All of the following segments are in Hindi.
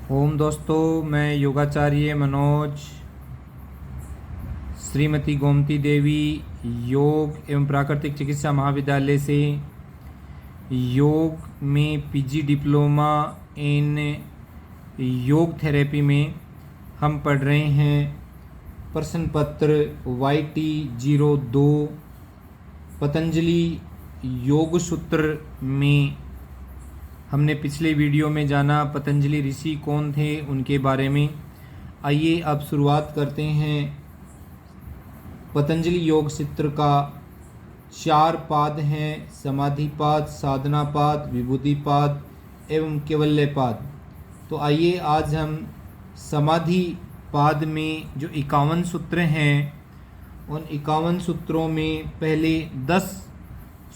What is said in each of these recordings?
ओम दोस्तों, मैं योगाचार्य मनोज श्रीमती गोमती देवी योग एवं प्राकृतिक चिकित्सा महाविद्यालय से योग में पीजी डिप्लोमा इन योग थेरेपी में हम पढ़ रहे हैं प्रश्न पत्र YT02 पतंजलि योग सूत्र में। हमने पिछले वीडियो में जाना पतंजलि ऋषि कौन थे, उनके बारे में। आइए अब शुरुआत करते हैं। पतंजलि योग सूत्र का 4 पाद हैं: समाधिपाद, साधनापाद, विभूतिपाद एवं कैवल्यपाद। तो आइए आज हम समाधि पाद में जो 51 सूत्र हैं, उन 51 सूत्रों में पहले 10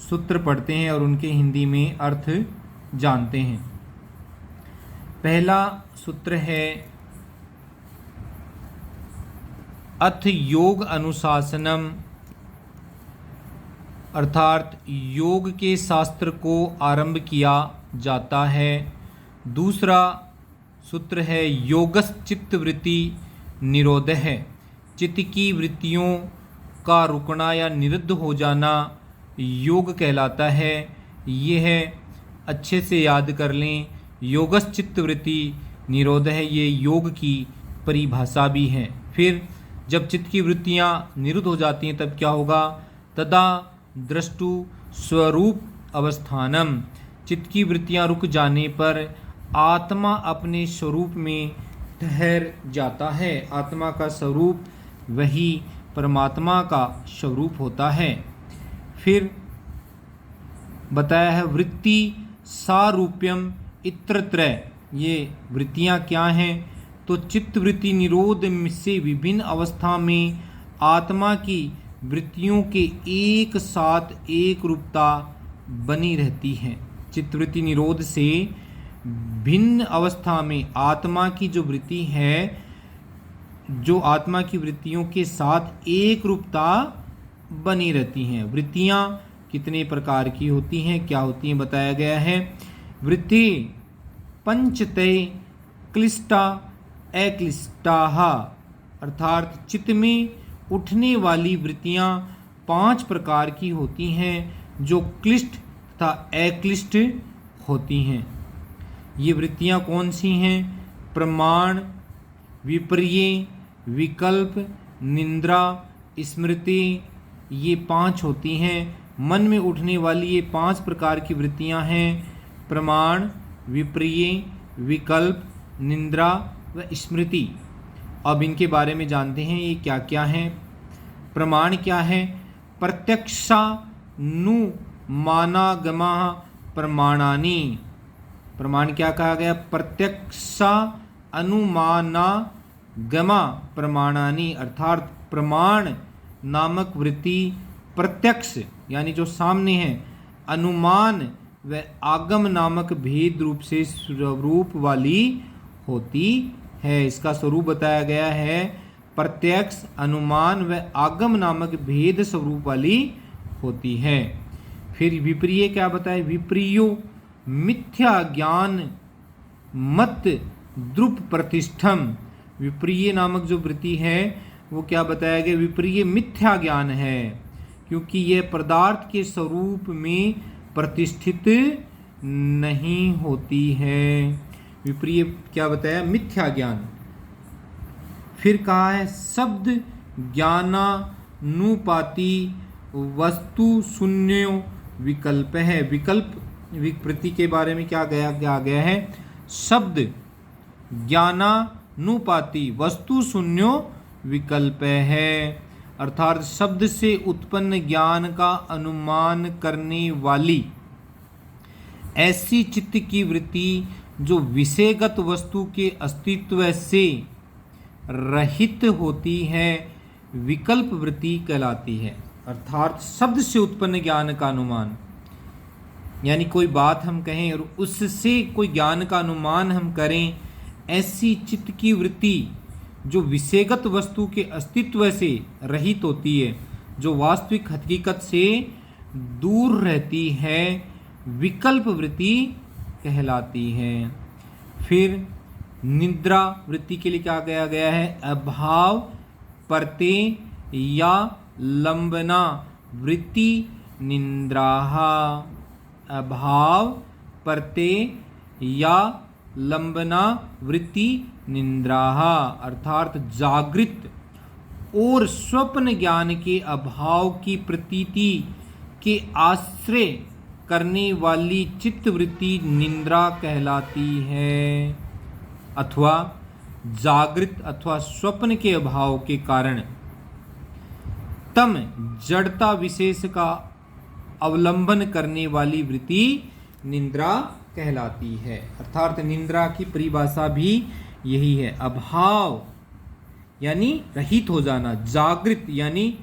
सूत्र पढ़ते हैं और उनके हिंदी में अर्थ जानते हैं। पहला सूत्र है अथ योग अनुशासनम, अर्थात योग के शास्त्र को आरंभ किया जाता है। दूसरा सूत्र है योगश्चित्त वृत्ति निरोधः, चित्त की वृत्तियों का रुकना या निरुद्ध हो जाना योग कहलाता है। यह अच्छे से याद कर लें। योगश्चित्त वृत्ति निरोधः ये योग की परिभाषा भी है। फिर जब चित्त की वृत्तियाँ निरुद्ध हो जाती हैं तब क्या होगा? तदा द्रष्टु स्वरूप अवस्थानम, चित्त की वृत्तियाँ रुक जाने पर आत्मा अपने स्वरूप में ठहर जाता है। आत्मा का स्वरूप वही परमात्मा का स्वरूप होता है। फिर बताया है वृत्ति सारूप्यम इत्रत्र, ये वृत्तियाँ क्या हैं? तो चित्त वृत्ति निरोध से विभिन्न अवस्था में आत्मा की वृत्तियों के एक साथ एक रूपता बनी रहती है। चित्त वृत्ति निरोध से भिन्न अवस्था में आत्मा की जो वृत्ति है, जो आत्मा की वृत्तियों के साथ एक रूपता बनी रहती हैं। वृत्तियाँ कितने प्रकार की होती हैं, क्या होती हैं, बताया गया है। वृत्ति पंचतय क्लिष्टा अक्लिष्टाः, अर्थात चित्त में उठने वाली वृत्तियाँ 5 प्रकार की होती हैं जो क्लिष्ट तथा अक्लिष्ट होती हैं। ये वृत्तियाँ कौन सी हैं? प्रमाण, विपर्य, विकल्प, निंद्रा, स्मृति, ये 5 होती हैं। मन में उठने वाली ये 5 प्रकार की वृत्तियां हैं: प्रमाण, विपर्य, विकल्प, निंद्रा व स्मृति। अब इनके बारे में जानते हैं ये क्या क्या हैं। प्रमाण क्या है? प्रत्यक्षानुमानागमा प्रमाणानि। प्रमाण क्या कहा गया? प्रत्यक्षानुमानागमा प्रमाणानि, अर्थात प्रमाण नामक वृत्ति प्रत्यक्ष यानी जो सामने है, अनुमान व आगम नामक भेद रूप से स्वरूप वाली होती है। इसका स्वरूप बताया गया है प्रत्यक्ष, अनुमान व आगम नामक भेद स्वरूप वाली होती है। फिर विपर्य क्या बताए? विपर्यो मिथ्या ज्ञान मत द्रुप प्रतिष्ठम। विपर्य नामक जो वृत्ति है वो क्या बताया गया? विपर्य मिथ्या ज्ञान है, क्योंकि यह पदार्थ के स्वरूप में प्रतिष्ठित नहीं होती है। विपर्य क्या बताया? मिथ्या ज्ञान। फिर कहा है शब्द ज्ञानानुपाती वस्तु शून्यो विकल्प है। विकल्प विप्रति के बारे में क्या गया है? शब्द ज्ञानानुपाती वस्तु शून्यो विकल्प है, अर्थात शब्द से उत्पन्न ज्ञान का अनुमान करने वाली ऐसी चित्त की वृत्ति जो विषयगत वस्तु के अस्तित्व से रहित होती है, विकल्प वृत्ति कहलाती है। अर्थात शब्द से उत्पन्न ज्ञान का अनुमान, यानी कोई बात हम कहें और उससे कोई ज्ञान का अनुमान हम करें, ऐसी चित्त की वृत्ति जो विषयगत वस्तु के अस्तित्व से रहित होती है, जो वास्तविक हकीकत से दूर रहती है, विकल्प वृत्ति कहलाती है। फिर निद्रा वृत्ति के लिए क्या कहा गया है? अभाव प्रत्यय या लंबना वृत्ति निद्राः। अभाव प्रत्यय या लंबना वृत्ति निद्राः अर्थात जागृत और स्वप्न ज्ञान के अभाव की प्रतीति के आश्रय करने वाली चित्तवृत्ति निद्रा कहलाती है, अथवा जागृत अथवा स्वप्न के अभाव के कारण तम जड़ता विशेष का अवलंबन करने वाली वृत्ति निद्रा कहलाती है। अर्थात निद्रा की परिभाषा भी यही है, अभाव यानी रहित हो जाना, जागृत यानी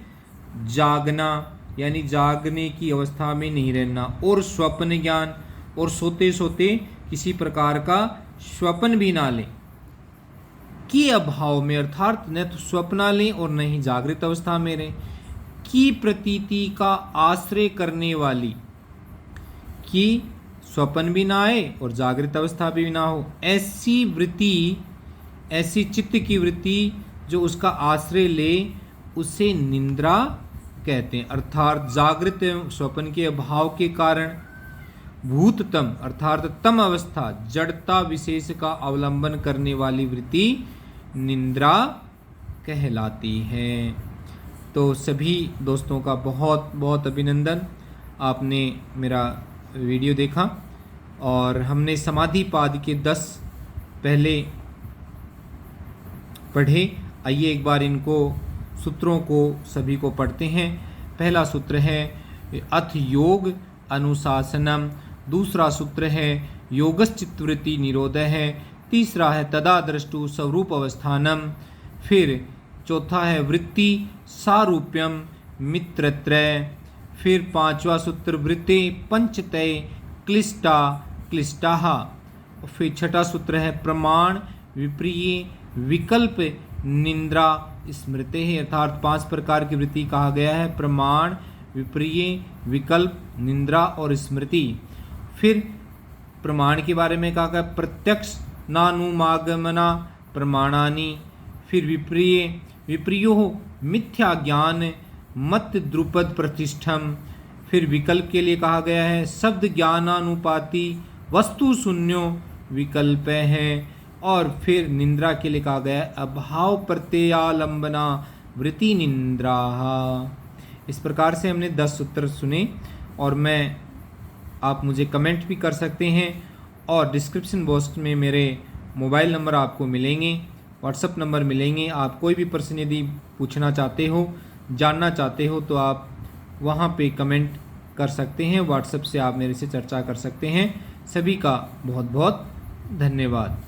जागना यानी जागने की अवस्था में नहीं रहना, और स्वप्न ज्ञान और सोते सोते किसी प्रकार का स्वप्न भी ना लें के अभाव में, अर्थात न तो स्वप्न लें और न ही जागृत अवस्था में रहें, की प्रतीति का आश्रय करने वाली, कि स्वप्न भी ना आए और जागृत अवस्था भी ना हो, ऐसी वृत्ति, ऐसी चित्त की वृत्ति जो उसका आश्रय ले उसे निद्रा कहते हैं। अर्थात जागृत एवं स्वप्न के अभाव के कारण भूततम अर्थात तम अवस्था जड़ता विशेष का अवलंबन करने वाली वृत्ति निद्रा कहलाती है। तो सभी दोस्तों का बहुत बहुत अभिनंदन, आपने मेरा वीडियो देखा और हमने समाधि पाद के 10 पहले पढ़े। आइए एक बार इनको सूत्रों को सभी को पढ़ते हैं। पहला सूत्र है अथ योग अनुशासनम, दूसरा सूत्र है योगश्चित्तवृत्ति निरोधः, तीसरा है तदा दृष्टु स्वरूप अवस्थानम, फिर चौथा है वृत्ति सारूप्यम मित्रत्रय, फिर पांचवा सूत्र वृत्ति पंचतय क्लिष्टा क्लिष्टाः, फिर छठा सूत्र है प्रमाण विप्रिय विकल्प निद्रा स्मृते है, अर्थात 5 प्रकार की वृत्ति कहा गया है, प्रमाण विप्रिय विकल्प निद्रा और स्मृति। फिर प्रमाण के बारे में कहा गया प्रत्यक्ष नानुमागमना प्रमाणानि, फिर विप्रिय विप्रियो मिथ्या ज्ञान मत द्रुपद प्रतिष्ठम, फिर विकल्प के लिए कहा गया है शब्द ज्ञानानुपाति वस्तु शून्यो विकल्प है, और फिर निद्रा के लिए कहा गया है अभाव प्रत्ययालंबना वृत्ति निद्रा। इस प्रकार से हमने 10 सूत्र सुने और आप मुझे कमेंट भी कर सकते हैं, और डिस्क्रिप्शन बॉक्स में मेरे मोबाइल नंबर आपको मिलेंगे, व्हाट्सएप नंबर मिलेंगे। आप कोई भी प्रश्न यदि पूछना चाहते हो, जानना चाहते हो, तो आप वहाँ पे कमेंट कर सकते हैं, व्हाट्सएप से आप मेरे से चर्चा कर सकते हैं। सभी का बहुत बहुत धन्यवाद।